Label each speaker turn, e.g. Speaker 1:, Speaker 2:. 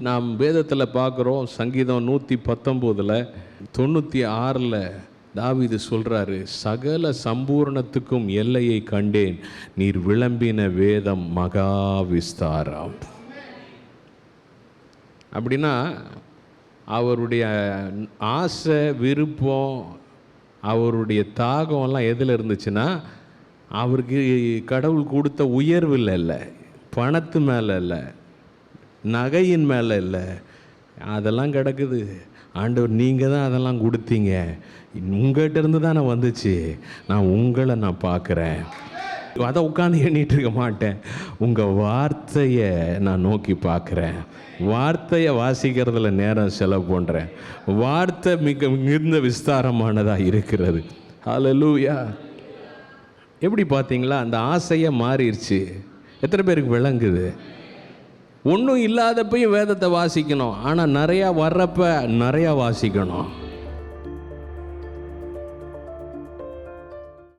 Speaker 1: நாம் வேதத்தில் பார்க்குறோம். சங்கீதம் 119 96 தாவீது சொல்கிறாரு, சகல சம்பூர்ணத்துக்கும் எல்லையை கண்டேன், நீர் விளம்பின வேதம் மகா விஸ்தாரம். அப்படின்னா அவருடைய ஆசை, விருப்பம், அவருடைய தாகம்லாம் எதில் இருந்துச்சுன்னா, அவருக்கு கடவுள் கொடுத்த உயர்வில் இல்லை, பணத்து மேலே இல்லை, நகையின் மேலே இல்லை, அதெல்லாம் கிடக்குது. ஆண்டவர் நீங்கள் தான் அதெல்லாம் கொடுத்தீங்க, உங்கள்கிட்ட இருந்து தான் நான் வந்துச்சு, நான் உங்களை நான் பார்க்குறேன், அதை உட்காந்து எண்ணிட்டு இருக்க மாட்டேன், உங்கள் வார்த்தையை நான் நோக்கி பார்க்குறேன், வார்த்தையை வாசிக்கிறதுல நேரம் செலவு பண்ணுறேன், வார்த்தை மிகுந்த விஸ்தாரமானதாக இருக்கிறது. ஹல்லேலூயா. எப்படி பார்த்தீங்களா? அந்த ஆசையை மாறிடுச்சு. எத்தனை பேருக்கு விளங்குது? ஒன்றும் இல்லாதப்பையும் வேதத்தை வாசிக்கணும், ஆனால் நிறையா வர்றப்ப நிறையா வாசிக்கணும்.